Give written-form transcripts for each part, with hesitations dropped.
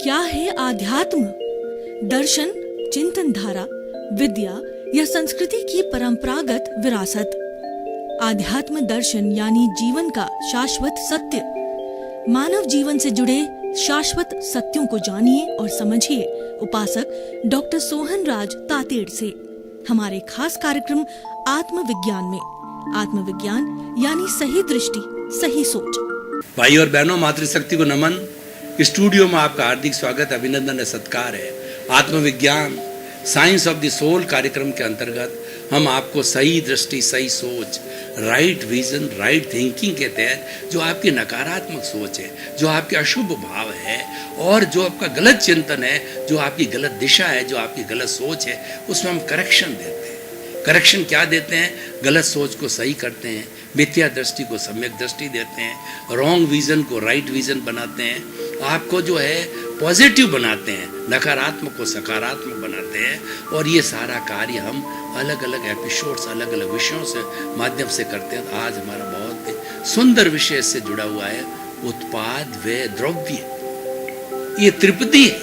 क्या है आध्यात्म? दर्शन, चिंतन धारा, विद्या या संस्कृति की परंपरागत विरासत। आध्यात्म दर्शन यानी जीवन का शाश्वत सत्य। मानव जीवन से जुड़े शाश्वत सत्यों को जानिए और समझिए उपासक डॉक्टर सोहन राज तातेड़ से हमारे खास कार्यक्रम आत्मविज्ञान में। आत्मविज्ञान यानी सही दृष्टि, सही सोच। भाई और बहनों, मातृशक्ति को नमन। स्टूडियो में आपका हार्दिक स्वागत, अभिनंदन और सत्कार है। आत्मविज्ञान साइंस ऑफ द सोल कार्यक्रम के अंतर्गत हम आपको सही दृष्टि, सही सोच, राइट विजन, राइट थिंकिंग के तहत जो आपकी नकारात्मक सोच है, जो आपके अशुभ भाव है और जो आपका गलत चिंतन है, जो आपकी गलत दिशा है, जो आपकी गलत सोच है, उसमें हम करेक्शन देते हैं। करेक्शन क्या देते हैं? गलत सोच को सही करते हैं, मिथ्या दृष्टि को सम्यक दृष्टि देते हैं, रॉन्ग विजन को राइट विजन बनाते हैं, आपको जो है पॉजिटिव बनाते हैं, नकारात्मक को सकारात्मक बनाते हैं। और ये सारा कार्य हम अलग अलग एपिसोड्स, अलग अलग विषयों से माध्यम से करते हैं। आज हमारा बहुत सुंदर विषय से जुड़ा हुआ है, उत्पाद व द्रव्य। ये त्रिपदी है,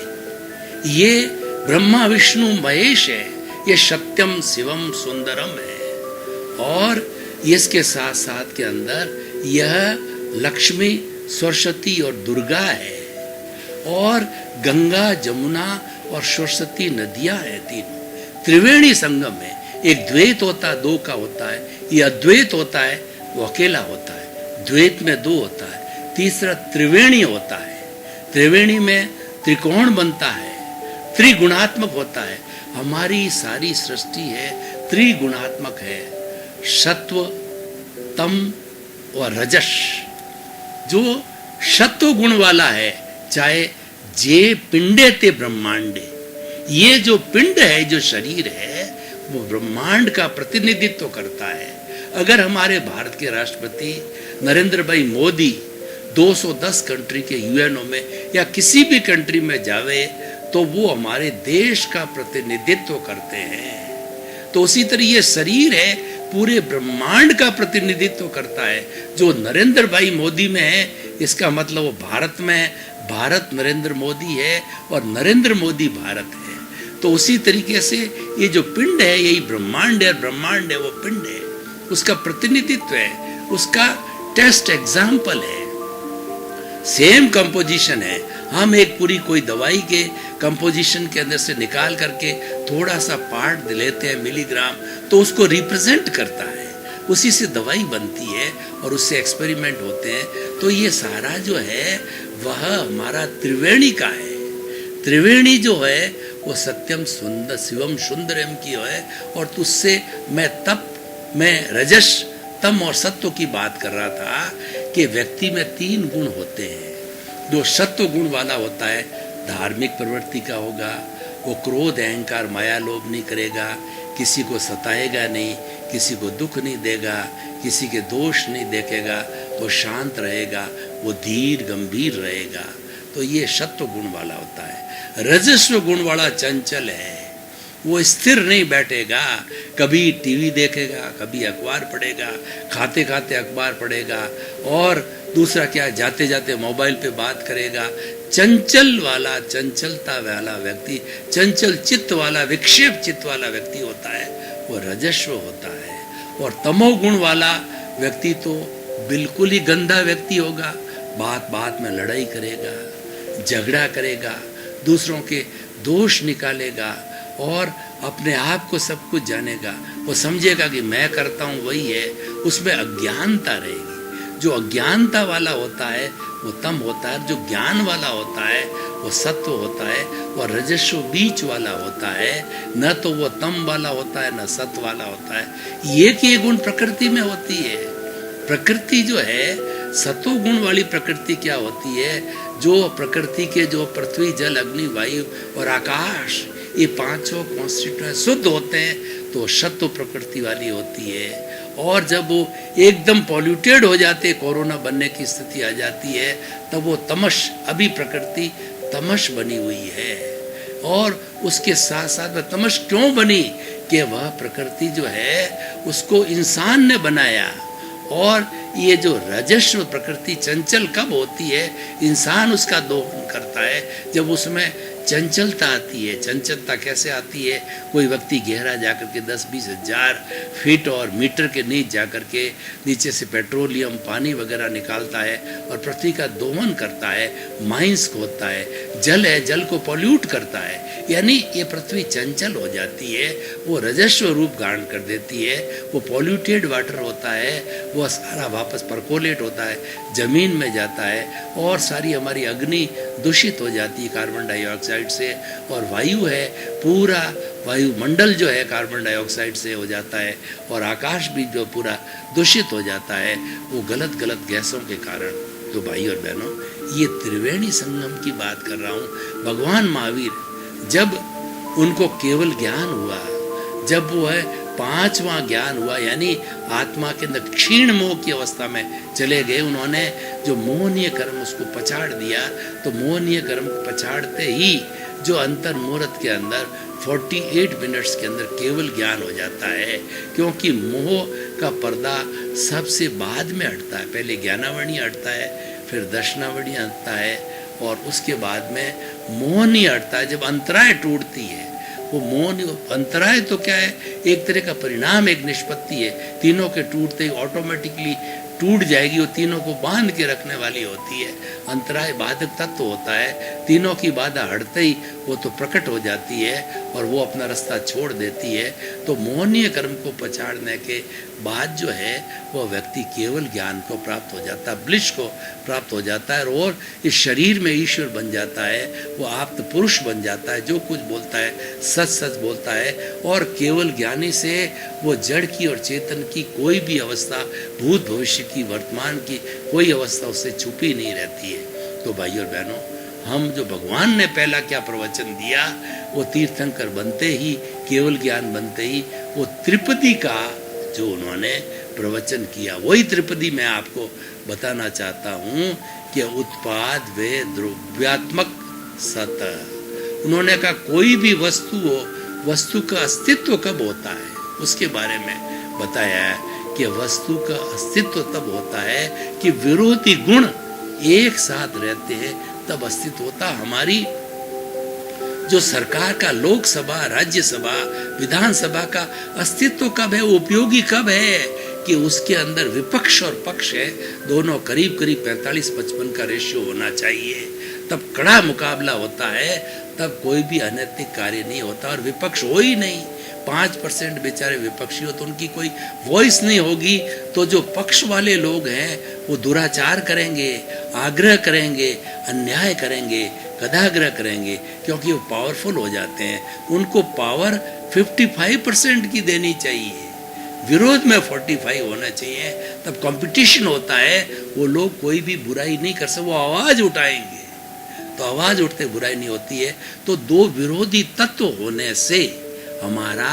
ये ब्रह्मा विष्णु महेश है, ये सत्यम शिवम सुंदरम है। और इसके साथ साथ के अंदर यह लक्ष्मी, सरस्वती और दुर्गा है। और गंगा, जमुना और सरस्वती नदियां हैं, तीनों त्रिवेणी संगम है। एक द्वैत होता है, दो का होता है। ये अद्वैत होता है, वो अकेला होता है। द्वैत में दो होता है। तीसरा त्रिवेणी होता है, त्रिवेणी में त्रिकोण बनता है, त्रिगुणात्मक होता है। हमारी सारी सृष्टि है त्रिगुणात्मक है, सत्व, तम और रजस। जो सत्व गुण वाला है, चाहे जे पिंडे ते ब्रह्मांडे, ये जो पिंड है, जो शरीर है, वो ब्रह्मांड का प्रतिनिधित्व करता है। अगर हमारे भारत के राष्ट्रपति नरेंद्र भाई मोदी 210 कंट्री के यूएनओ में या किसी भी कंट्री में जावे तो वो हमारे देश का प्रतिनिधित्व करते हैं। तो उसी तरह ये शरीर है, पूरे ब्रह्मांड का प्रतिनिधित्व करता है। जो नरेंद्र भाई मोदी में है, इसका मतलब वो भारत में है, भारत नरेंद्र मोदी है और नरेंद्र मोदी भारत है। तो उसी तरीके से ये जो पिंड है, यही ब्रह्मांड है, ब्रह्मांड है वो पिंड है, उसका प्रतिनिधित्व है, उसका टेस्ट एग्जाम्पल है। सेम कंपोजिशन है। हम एक पूरी कोई दवाई के कंपोजिशन के अंदर से निकाल करके थोड़ा सा पार्ट लेते हैं, मिलीग्राम, तो उसको रिप्रेजेंट करता है, उसी से दवाई बनती है और उससे एक्सपेरिमेंट होते हैं। तो ये सारा जो है वह हमारा त्रिवेणी का है। त्रिवेणी जो है वो सत्यम सुंदर शिवम सुंदरम की है। और तुझसे मैं रजस, तम और सत्व की बात कर रहा था कि व्यक्ति में 3 गुण होते हैं। जो सत्व गुण वाला होता है, धार्मिक प्रवृत्ति का होगा, वो क्रोध, अहंकार, माया, लोभ नहीं करेगा, किसी को सताएगा नहीं, किसी को दुख नहीं देगा, किसी के दोष नहीं देखेगा, वो शांत रहेगा, वो धीर गंभीर रहेगा। तो ये सत्व गुण वाला होता है। रजस्व गुण वाला चंचल है, वो स्थिर नहीं बैठेगा, कभी टीवी देखेगा, कभी अखबार पढ़ेगा, खाते खाते अखबार पढ़ेगा, और दूसरा क्या, जाते जाते मोबाइल पे बात करेगा। चंचल वाला, चंचलता वाला व्यक्ति, चंचल चित्त वाला, विक्षेप चित्त वाला व्यक्ति होता है, वो रजस्व होता है। और तमोगुण वाला व्यक्ति तो बिल्कुल ही गंदा व्यक्ति होगा, बात बात में लड़ाई करेगा, झगड़ा करेगा, दूसरों के दोष निकालेगा और अपने आप को सब कुछ जानेगा। वो समझेगा कि मैं करता हूँ वही है, उसमें अज्ञानता रहेगी। जो अज्ञानता वाला होता है वो तम होता है, जो ज्ञान वाला होता है वो सत्व होता है, और रजस्व बीच वाला होता है। न तो वो तम वाला होता है, न सत्व वाला होता है। ये गुण प्रकृति में होती है। प्रकृति जो है, सत्व गुण वाली प्रकृति क्या होती है? जो प्रकृति के जो पृथ्वी, जल, अग्नि, वायु और आकाश, ये 5 कॉन्स्टिट्यूएंट शुद्ध होते हैं, तो सत्व प्रकृति वाली होती है। और जब वो एकदम पॉल्यूटेड हो जाते, कोरोना बनने की स्थिति आ जाती है, तब वो तमस, अभी प्रकृति तमस बनी हुई है। और उसके साथ साथ में तमस क्यों बनी? कि वह प्रकृति जो है उसको इंसान ने बनाया, और ये जो रजस्व प्रकृति चंचल कब होती है, इंसान उसका दोहन करता है जब उसमें चंचलता आती है। चंचलता कैसे आती है? कोई व्यक्ति गहरा जाकर के 10-20 हज़ार फीट और मीटर के नीचे जाकर के नीचे से पेट्रोलियम पानी वगैरह निकालता है और पृथ्वी का दोहन करता है, माइंस खोदता है, जल है, जल को पॉल्यूट करता है, यानी ये पृथ्वी चंचल हो जाती है, वो रजस्व रूप धारण कर देती है, वो पॉल्यूटेड वाटर होता है, वो सारा वापस परकोलेट होता है, जमीन में जाता है और सारी हमारी अग्नि दूषित हो जाती है कार्बन डाइऑक्साइड से, और वायु है, पूरा वायुमंडल जो है कार्बन डाइऑक्साइड से हो जाता है, और आकाश भी जो पूरा दूषित हो जाता है वो गलत गलत गैसों के कारण। तो भाई और बहनों, ये त्रिवेणी संगम की बात कर रहा हूँ। भगवान महावीर जब उनको केवल ज्ञान हुआ, जब वो है पांचवा ज्ञान हुआ, यानी आत्मा के अंदर क्षीण मोह की अवस्था में चले गए, उन्होंने जो मोहनीय कर्म उसको पछाड़ दिया, तो मोहनीय कर्म को पछाड़ते ही जो अंतर मुहूर्त के अंदर 48 मिनट्स के अंदर केवल ज्ञान हो जाता है, क्योंकि मोह का पर्दा सबसे बाद में हटता है। पहले ज्ञानावणी हटता है, फिर दर्शनावणी हटता है, और उसके बाद में मोहनी हटता है। जब अंतराय टूटती है, वो मोहनी अंतराय तो क्या है, एक तरह का परिणाम, एक निष्पत्ति है। तीनों के टूटते ही ऑटोमेटिकली टूट जाएगी, वो तीनों को बांध के रखने वाली होती है। अंतराय बाधक तत्व होता है, तीनों की बाधा हटते ही वो तो प्रकट हो जाती है और वो अपना रास्ता छोड़ देती है। तो मोहनीय कर्म को पछाड़ने के बाद जो है वो व्यक्ति केवल ज्ञान को प्राप्त हो जाता है, ब्लिश को प्राप्त हो जाता है, और इस शरीर में ईश्वर बन जाता है, वो आप्त पुरुष बन जाता है, जो कुछ बोलता है सच सच बोलता है। और केवल ज्ञानी से वो जड़ की और चेतन की कोई भी अवस्था, भूत भविष्य की, वर्तमान की कोई अवस्था उससे छुपी नहीं रहती है। तो भाई और बहनों, हम जो भगवान ने पहला क्या प्रवचन दिया, वो तीर्थंकर बनते ही, केवल ज्ञान बनते ही, वो त्रिपदी का जो उन्होंने प्रवचन किया, वही त्रिपदी मैं आपको बताना चाहता हूँ कि उत्पाद वे द्रव्यात्मक सत। उन्होंने कहा कोई भी वस्तु हो, वस्तु का अस्तित्व कब होता है उसके बारे में बताया है कि वस्तु का अस्तित्व तब होता है कि विरोधी गुण एक साथ रहते हैं, तब अस्तित्व होता। हमारी जो सरकार का लोकसभा, राज्यसभा, विधानसभा का अस्तित्व कब है, उपयोगी कब है कि उसके अंदर विपक्ष और पक्ष है, दोनों करीब करीब 45-55 का रेशियो होना चाहिए, तब कड़ा मुकाबला होता है, तब कोई भी अनैतिक कार्य नहीं होता। और विपक्ष हो ही नहीं, 5% बेचारे विपक्षी हो तो उनकी कोई वॉइस नहीं होगी, तो जो पक्ष वाले लोग हैं वो दुराचार करेंगे, आग्रह करेंगे, अन्याय करेंगे, गदाग्रह करेंगे, क्योंकि वो पावरफुल हो जाते हैं। उनको पावर 55% की देनी चाहिए, विरोध में 45 होना चाहिए, तब कंपटीशन होता है। वो लोग कोई भी बुराई नहीं कर सकते, वो आवाज उठाएंगे, तो आवाज उठते बुराई नहीं होती है। तो दो विरोधी तत्व होने से हमारा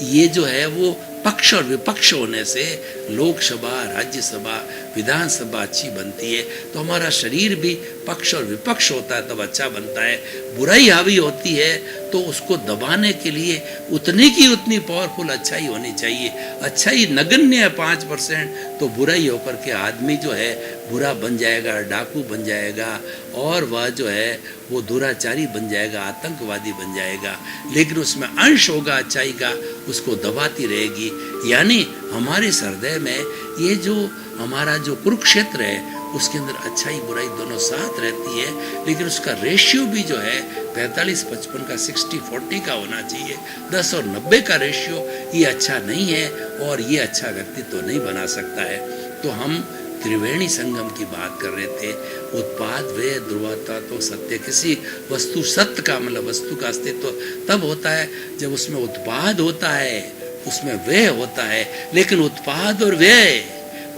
ये जो है वो पक्ष और विपक्ष होने से लोकसभा, राज्यसभा, विधानसभा अच्छी बनती है। तो हमारा शरीर भी पक्ष और विपक्ष होता है तब अच्छा बनता है। बुराई हावी होती है तो उसको दबाने के लिए उतनी की उतनी पावरफुल अच्छाई होनी चाहिए। अच्छाई नगण्य है 5%, तो बुराई होकर के आदमी जो है बुरा बन जाएगा, डाकू बन जाएगा, और वह जो है वो दुराचारी बन जाएगा, आतंकवादी बन जाएगा। लेकिन उसमें अंश होगा अच्छाई का, उसको दबाती रहेगी। यानी हमारे हृदय में ये जो हमारा जो कुरुक्षेत्र है उसके अंदर अच्छाई बुराई दोनों साथ रहती है, लेकिन उसका रेशियो भी जो है 45-55 का, 60-40 का होना चाहिए। 10 और 90 का रेशियो ये अच्छा नहीं है, और ये अच्छा व्यक्तित्व तो नहीं बना सकता है। तो हम त्रिवेणी संगम की बात कर रहे थे। उत्पाद वे ध्रुवता तो सत्य, किसी वस्तु सत्य का मतलब वस्तु का अस्तित्व तब होता है जब उसमें उत्पाद होता है, उसमें व्यय होता है। लेकिन उत्पाद और व्यय,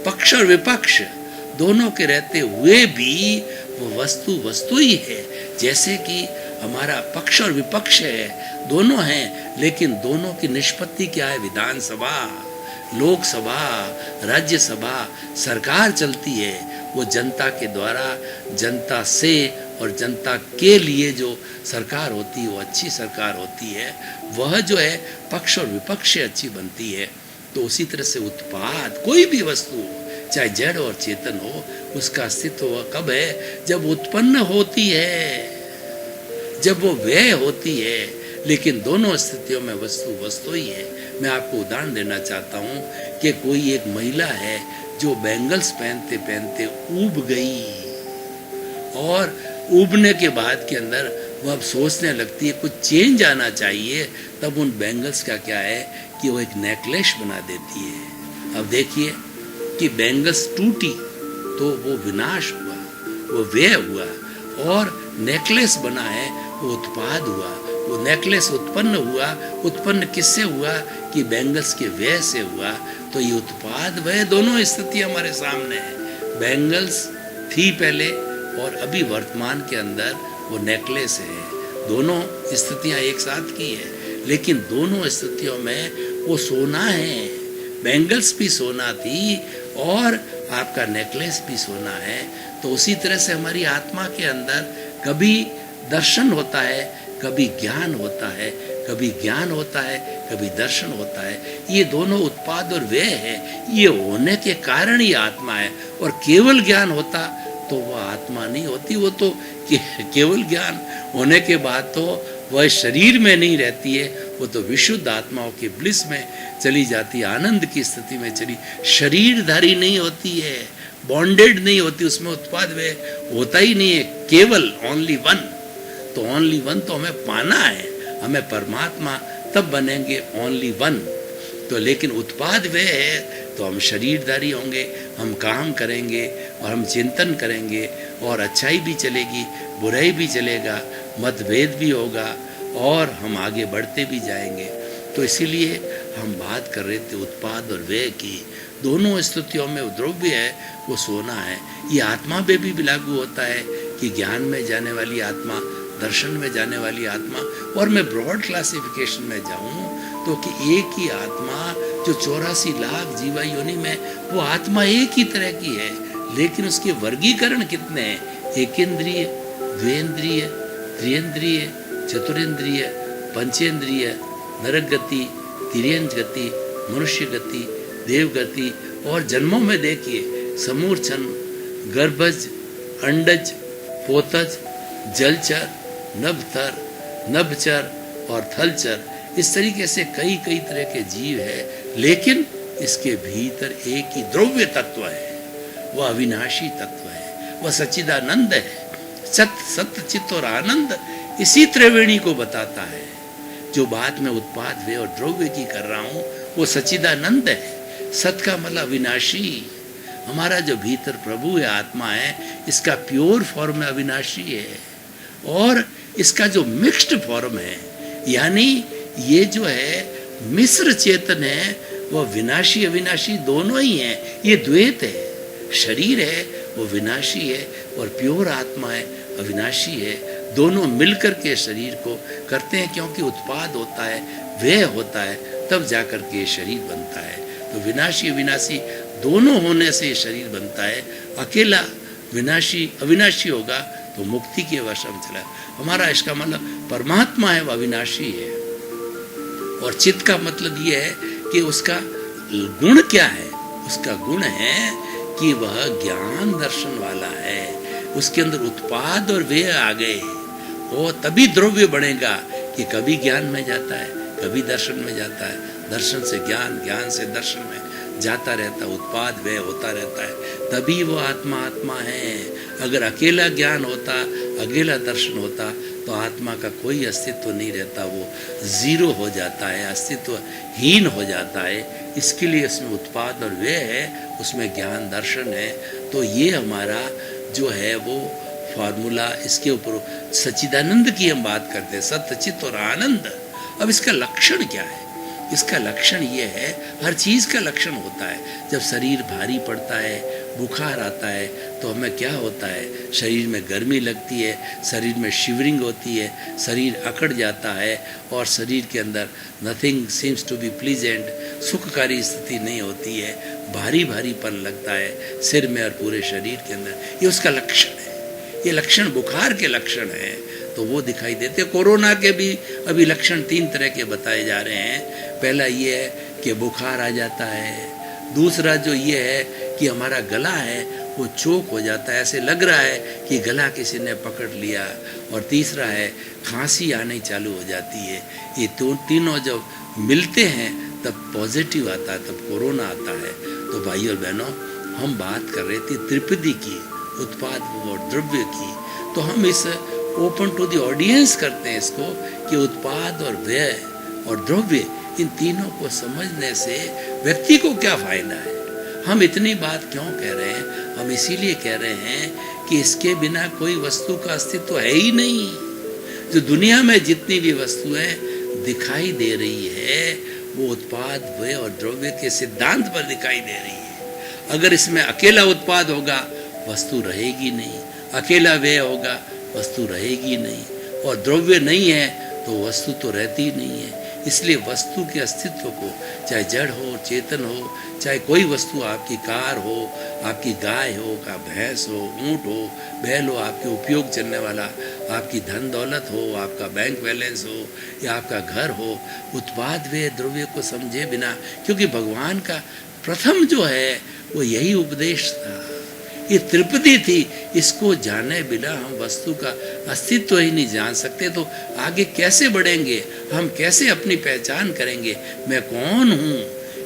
पक्ष और विपक्ष दोनों के रहते हुए भी वो वस्तु वस्तु ही है। जैसे कि हमारा पक्ष और विपक्ष है, दोनों हैं, लेकिन दोनों की निष्पत्ति क्या है? विधानसभा, लोकसभा, राज्यसभा, सरकार चलती है वो जनता के द्वारा, जनता से और जनता के लिए जो सरकार होती है वो अच्छी सरकार होती है। वह जो है पक्ष और विपक्ष से अच्छी बनती है। तो उसी तरह से उत्पाद, कोई भी वस्तु, चाहे जड़ और चेतन हो, उसका अस्तित्व वह कब है? जब उत्पन्न होती है, जब वो व्यय होती है। लेकिन दोनों स्थितियों में वस्तु वस्तु ही है। मैं आपको उदाहरण देना चाहता हूँ कि कोई एक महिला है जो बैंगल्स पहनते पहनते ऊब गई, और ऊबने के बाद के अंदर वो अब सोचने लगती है कुछ चेंज आना चाहिए। तब उन बैंगल्स का क्या है कि वो एक नेकलेस बना देती है। अब देखिए कि बैंगल्स टूटी तो वो विनाश हुआ, वो व्यय हुआ, और नेकलेस बना है वो उत्पाद हुआ। वो नेकलेस उत्पन्न हुआ, उत्पन्न किससे हुआ? कि बैंगल्स के व्यय से हुआ। तो ये उत्पाद व्यय दोनों स्थिति हमारे सामने है। बैंगल्स थी पहले, और अभी वर्तमान के अंदर वो नेकलेस है। दोनों स्थितियां एक साथ की है, लेकिन दोनों स्थितियों में वो सोना है। बैंगल्स भी सोना थी और आपका नेकलेस भी सोना है। तो उसी तरह से हमारी आत्मा के अंदर कभी दर्शन होता है, कभी ज्ञान होता है, कभी ज्ञान होता है, कभी दर्शन होता है। ये दोनों उत्पाद और व्यय है। ये होने के कारण ही आत्मा है। और केवल ज्ञान होता तो वह आत्मा नहीं होती। वो तो केवल ज्ञान होने के बाद तो वह शरीर में नहीं रहती है, वो तो विशुद्ध आत्माओं के ब्लिस में चली जाती है, आनंद की स्थिति में चली। शरीरधारी नहीं होती है, बॉन्डेड नहीं होती, उसमें उत्पाद व्यय होता ही नहीं है। केवल ओनली वन। तो ओनली वन तो हमें पाना है, हमें परमात्मा तब बनेंगे ओनली वन। तो लेकिन उत्पाद व्यय है तो हम शरीरधारी होंगे, हम काम करेंगे और हम चिंतन करेंगे, और अच्छाई भी चलेगी, बुराई भी चलेगा, मतभेद भी होगा, और हम आगे बढ़ते भी जाएंगे। तो इसीलिए हम बात कर रहे थे उत्पाद और व्यय की। दोनों स्थितियों में द्रव्य है वो सोना है। ये आत्मा पे भी लागू होता है कि ज्ञान में जाने वाली आत्मा, दर्शन में जाने वाली आत्मा। और मैं ब्रॉड क्लासिफिकेशन में जाऊं तो कि एक ही आत्मा जो 84 लाख जीवा योनि में, वो आत्मा एक ही तरह की है, लेकिन उसके वर्गीकरण कितने हैं? एकेंद्रिय, द्वेंद्रिय, त्रियेंद्रिय, चतुरेंद्रिय, पंचेंद्रिय, नरक गति, तिर्यंज गति, मनुष्य गति, देव गति। और जन्मों में देखिए समूर्छन, गर्भज, अंडज, पोतज, जलचर, नभतर, नभचर और थलचर। इस तरीके से कई कई तरह के जीव है, लेकिन इसके भीतर एक ही द्रव्य तत्व है, वह अविनाशी तत्व है, वह सच्चिदानंद है। सत्य, सत्य, चित्त और आनंद इसी त्रिवेणी को बताता है। जो बात मैं उत्पाद व्यय और द्रव्य की कर रहा हूँ वो सच्चिदानंद है। सत का मतलब अविनाशी। हमारा जो भीतर प्रभु है, आत्मा है, इसका प्योर फॉर्म में अविनाशी है, और इसका जो मिक्स्ड फॉर्म है, यानी ये जो है मिश्र चेतन है, वह विनाशी अविनाशी दोनों ही है। ये द्वैत है। शरीर है वो विनाशी है, और प्योर आत्मा है अविनाशी है। दोनों मिलकर के शरीर को करते हैं, क्योंकि उत्पाद होता है, व्यय होता है, तब जाकर के शरीर बनता है। तो विनाशी अविनाशी दोनों होने से शरीर बनता है। अकेला विनाशी अविनाशी होगा तो मुक्ति के वश में चला। हमारा इसका मतलब परमात्मा है, वह अविनाशी है। और चित्त का मतलब यह है कि उसका गुण क्या है? उसका गुण है कि वह ज्ञान दर्शन वाला है। उसके अंदर उत्पाद और व्यय आ गए, वो तभी द्रव्य बढ़ेगा कि कभी ज्ञान में जाता है, कभी दर्शन में जाता है, दर्शन से ज्ञान, ज्ञान से दर्शन में जाता रहता, उत्पाद व्यय होता रहता है। तभी वो आत्मा आत्मा है। अगर अकेला ज्ञान होता, अकेला दर्शन होता, तो आत्मा का कोई अस्तित्व नहीं रहता, वो जीरो हो जाता है, अस्तित्वहीन हो जाता है। इसके लिए इसमें उत्पाद और व्यय है, उसमें ज्ञान दर्शन है। तो ये हमारा जो है वो फार्मूला, इसके ऊपर सच्चिदानंद की हम बात करते हैं, सत्य, चित्त और आनंद। अब इसका लक्षण क्या है? इसका लक्षण ये है, हर चीज़ का लक्षण होता है। जब शरीर भारी पड़ता है, बुखार आता है, तो हमें क्या होता है? शरीर में गर्मी लगती है, शरीर में शिवरिंग होती है, शरीर अकड़ जाता है, और शरीर के अंदर nothing seems to be pleasant, सुखकारी स्थिति नहीं होती है, भारी भारीपन लगता है सिर में और पूरे शरीर के अंदर। ये उसका लक्षण है। ये लक्षण बुखार के लक्षण है, तो वो दिखाई देते। कोरोना के भी अभी लक्षण 3 तरह के बताए जा रहे हैं। पहला ये है कि बुखार आ जाता है, दूसरा जो ये है कि हमारा गला है वो चोक हो जाता है, ऐसे लग रहा है कि गला किसी ने पकड़ लिया। और तीसरा है खांसी आनी चालू हो जाती है। ये तीनों जब मिलते हैं तब पॉजिटिव आता है, तब कोरोना आता है। तो भाइयों और बहनों, हम बात कर रहे थे त्रिपदी की, उत्पाद और द्रव्य की। तो हम इस ओपन टू द ऑडियंस करते हैं इसको कि उत्पाद और व्यय और द्रव्य, इन तीनों को समझने से व्यक्ति को क्या फायदा है। हम इतनी बात क्यों कह रहे हैं? हम इसीलिए कह रहे हैं कि इसके बिना कोई वस्तु का अस्तित्व है ही नहीं। जो दुनिया में जितनी भी वस्तुएं दिखाई दे रही है वो उत्पाद व्यय और द्रव्य के सिद्धांत पर दिखाई दे रही है। अगर इसमें अकेला उत्पाद होगा वस्तु रहेगी नहीं, अकेला व्यय होगा वस्तु रहेगी नहीं, और द्रव्य नहीं है तो वस्तु तो रहती नहीं है। इसलिए वस्तु के अस्तित्व को, चाहे जड़ हो चेतन हो, चाहे कोई वस्तु, आपकी कार हो, आपकी गाय हो, का भैंस हो, ऊँट हो, बैल हो, आपके उपयोग चलने वाला, आपकी धन दौलत हो, आपका बैंक बैलेंस हो या आपका घर हो, उत्पाद व्यय द्रव्य को समझे बिना, क्योंकि भगवान का प्रथम जो है वो यही उपदेश था, ये त्रिपदी थी। इसको जाने बिना हम वस्तु का अस्तित्व ही नहीं जान सकते। तो आगे कैसे बढ़ेंगे, हम कैसे अपनी पहचान करेंगे, मैं कौन हूँ?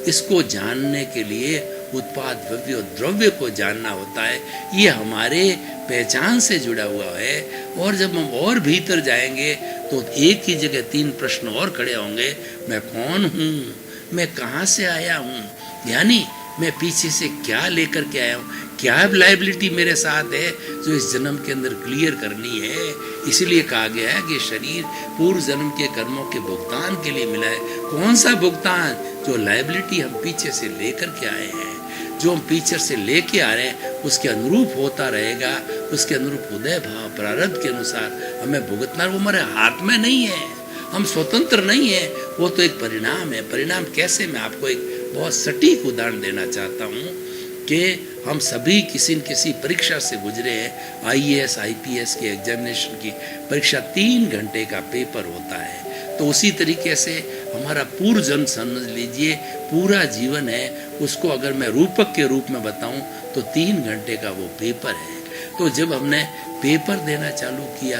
इसको जानने के लिए उत्पाद व्यय और द्रव्य को जानना होता है। ये हमारे पहचान से जुड़ा हुआ है। और जब हम और भीतर जाएंगे तो एक ही जगह तीन प्रश्न और खड़े होंगे, मैं कौन हूँ, मैं कहाँ से आया हूँ, यानी मैं पीछे से क्या लेकर के आया हूँ, क्या लायबिलिटी मेरे साथ है जो इस जन्म के अंदर क्लियर करनी है। इसीलिए कहा गया है कि शरीर पूर्व जन्म के कर्मों के भुगतान के लिए मिला है। कौन सा भुगतान? जो लायबिलिटी हम पीछे से लेकर के आए हैं, जो हम पीछे से लेके आ रहे हैं उसके अनुरूप होता रहेगा, उसके अनुरूप उदय भाव प्रारब्ध के अनुसार हमें भुगतना। वो हमारे हाथ में नहीं है, हम स्वतंत्र नहीं है, वो तो एक परिणाम है। परिणाम कैसे? मैं आपको एक बहुत सटीक उदाहरण देना चाहता हूँ कि हम सभी किसी न किसी परीक्षा से गुजरे हैं। IAS IPS के एग्जामिनेशन की परीक्षा 3 घंटे का पेपर होता है। तो उसी तरीके से हमारा पूर्व जन्म समझ लीजिए, पूरा जीवन है, उसको अगर मैं रूपक के रूप में बताऊं तो 3 घंटे का वो पेपर है। तो जब हमने पेपर देना चालू किया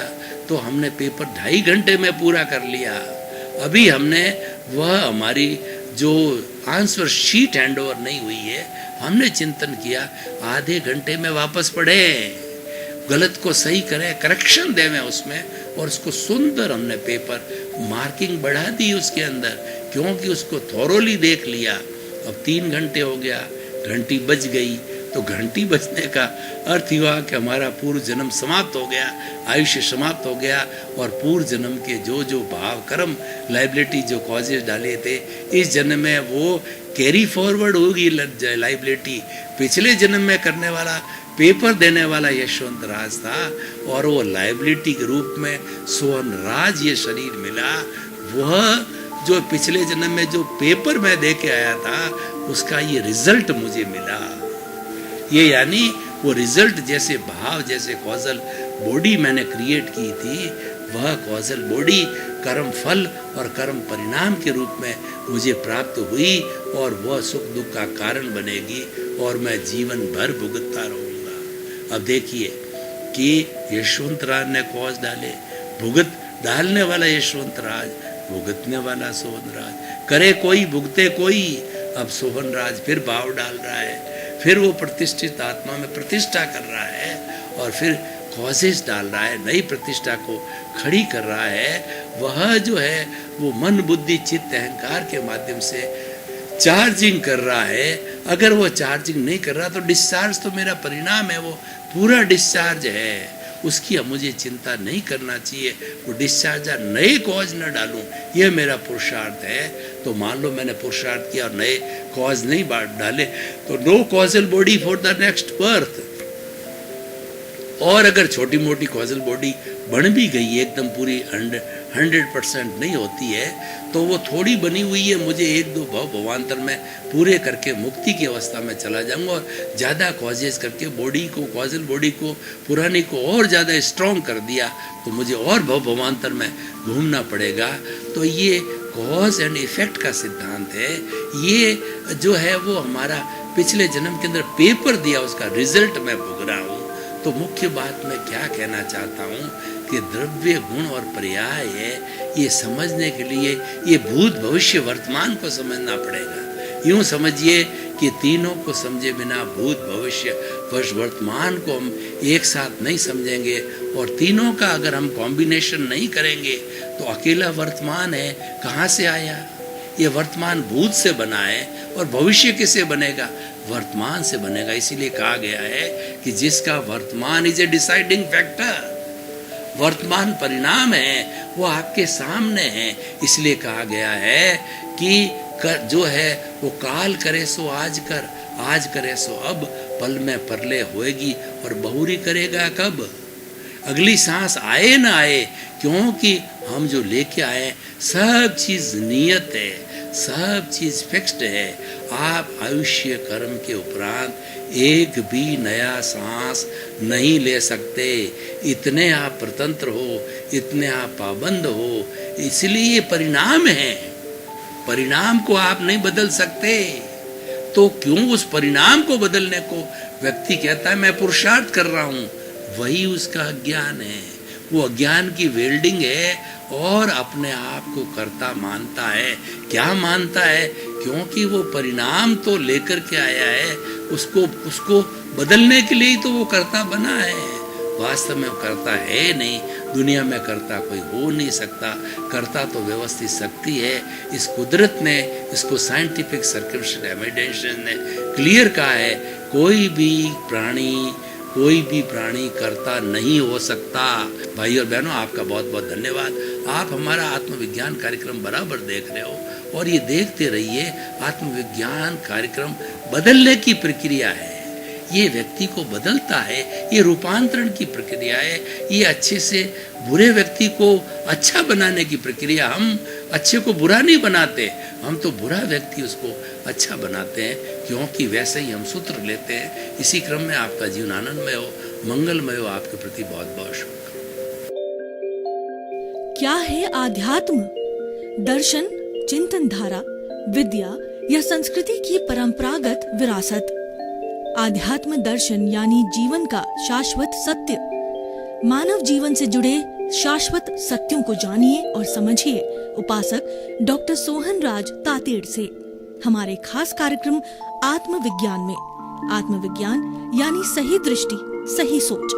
तो हमने पेपर 2.5 घंटे में पूरा कर लिया। अभी हमने वह हमारी जो आंसर शीट हैंड ओवर नहीं हुई है, हमने चिंतन किया आधे घंटे में वापस पढ़े, गलत को सही करें, करेक्शन देवें उसमें, और उसको सुंदर हमने पेपर मार्किंग बढ़ा दी उसके अंदर, क्योंकि उसको थोरोली देख लिया। अब 3 घंटे हो गया, घंटी बज गई। तो घंटी बजने का अर्थ हुआ कि हमारा पूर्व जन्म समाप्त हो गया, आयुष्य समाप्त हो गया, और पूर्व जन्म के जो जो भाव कर्म लाइबिलिटी जो कॉजेज डाले थे इस जन्म में वो कैरी फॉरवर्ड होगी लाइबिलिटी। पिछले जन्म में करने वाला पेपर देने वाला यशवंत राज था, और वो लाइबिलिटी के रूप में सोहन राज ये शरीर मिला। वह जो पिछले जन्म में जो पेपर मैं दे के आया था उसका ये रिजल्ट मुझे मिला। ये यानी वो रिजल्ट जैसे भाव, जैसे कॉजल बॉडी मैंने क्रिएट की थी, वह कॉजल बॉडी कर्म फल और कर्म परिणाम के रूप में मुझे प्राप्त हुई, और वह सुख दुख का कारण बनेगी और मैं जीवन भर भुगतता रहूँगा। अब देखिए कि यशवंत राज ने कॉज डाले, भुगत डालने वाला यशवंत राज, भुगतने वाला सोहन राज, करे कोई भुगते कोई। अब सोहन राज फिर भाव डाल रहा है, फिर वो प्रतिष्ठित आत्मा में प्रतिष्ठा कर रहा है, और फिर कॉजेस डाल रहा है, नई प्रतिष्ठा को खड़ी कर रहा है। वह जो है वो मन बुद्धि चित्त अहंकार के माध्यम से चार्जिंग कर रहा है। अगर वो चार्जिंग नहीं कर रहा तो डिस्चार्ज तो मेरा परिणाम है, वो पूरा डिस्चार्ज है, उसकी अब मुझे चिंता नहीं करना चाहिए। वो डिस्चार्ज नए कॉज न डालूं, यह मेरा पुरुषार्थ है। तो मान लो मैंने पुरुषार्थ किया और नए कॉज नहीं डाले तो no causal body for the next birth. और अगर छोटी मोटी कॉजल बॉडी बन भी गई, एकदम पूरी 100% नहीं होती है, तो वो थोड़ी बनी हुई है, मुझे 1-2 भवांतर में पूरे करके मुक्ति की अवस्था में चला जाऊंगा, और ज़्यादा कॉजेज करके बॉडी को, कॉजल बॉडी को, पुरानी को और ज़्यादा स्ट्रॉन्ग कर दिया तो मुझे और भवांतर में घूमना पड़ेगा। तो ये कॉज एंड इफेक्ट का सिद्धांत है। ये जो है वो हमारा पिछले जन्म के अंदर पेपर दिया, उसका रिजल्ट मैं भोग रहा हूँ। तो मुख्य बात मैं क्या कहना चाहता हूँ कि द्रव्य, गुण और पर्याय है, ये समझने के लिए ये भूत, भविष्य, वर्तमान को समझना पड़ेगा। यूं समझिए कि तीनों को समझे बिना भूत, भविष्य, वर्तमान को हम एक साथ नहीं समझेंगे, और तीनों का अगर हम कॉम्बिनेशन नहीं करेंगे तो अकेला वर्तमान है, कहाँ से आया? ये वर्तमान भूत से बना है, और भविष्य किससे बनेगा? वर्तमान से बनेगा। इसीलिए कहा गया है कि जिसका वर्तमान इज ए डिसाइडिंग फैक्टर, वर्तमान परिणाम है, वो आपके सामने है। इसलिए कहा गया है कि जो है वो काल करे सो आज कर, आज करे सो अब, पल में परले होएगी, और बहुरी करेगा कब? अगली सांस आए ना आए, क्योंकि हम जो लेके आए सब चीज नियत है, सब चीज फिक्स्ड है। आप आयुष्य कर्म के उपरांत एक भी नया सांस नहीं ले सकते। इतने आप स्वतंत्र हो, इतने आप पाबंद हो। इसलिए ये परिणाम है, परिणाम को आप नहीं बदल सकते। तो क्यों उस परिणाम को बदलने को व्यक्ति कहता है मैं पुरुषार्थ कर रहा हूं, वही उसका अज्ञान है। वो अज्ञान की वेल्डिंग है, और अपने आप को कर्ता मानता है। क्या मानता है? क्योंकि वो परिणाम तो लेकर के आया है, उसको बदलने के लिए ही तो वो कर्ता बना है। वास्तव में कर्ता है नहीं, दुनिया में कर्ता कोई हो नहीं सकता। कर्ता तो व्यवस्थित शक्ति है। इस कुदरत ने, इसको साइंटिफिक सर्कमस्टेंस एविडेंस ने क्लियर कहा है, कोई भी प्राणी कर्ता नहीं हो सकता। भाई और बहनों, आपका बहुत बहुत धन्यवाद। आप हमारा आत्मविज्ञान कार्यक्रम बराबर देख रहे हो, और ये देखते रहिए। आत्मविज्ञान कार्यक्रम बदलने की प्रक्रिया है, ये व्यक्ति को बदलता है, ये रूपांतरण की प्रक्रिया है, ये अच्छे से बुरे व्यक्ति को अच्छा बनाने की प्रक्रिया। हम अच्छे को बुरा नहीं बनाते, हम तो बुरा व्यक्ति उसको अच्छा बनाते हैं, क्योंकि वैसे ही हम सूत्र लेते हैं। इसी क्रम में आपका जीवन आनंदमय हो, मंगलमय हो। आपके प्रति बहुत बहुत शुभ। क्या है आध्यात्म? दर्शन, चिंतन धारा, विद्या या संस्कृति की परंपरागत विरासत। आध्यात्म दर्शन यानी जीवन का शाश्वत सत्य। मानव जीवन से जुड़े शाश्वत सत्यों को जानिए और समझिए उपासक डॉक्टर सोहन राज तातेड़ से हमारे खास कार्यक्रम आत्मविज्ञान में। आत्मविज्ञान यानी सही दृष्टि, सही सोच।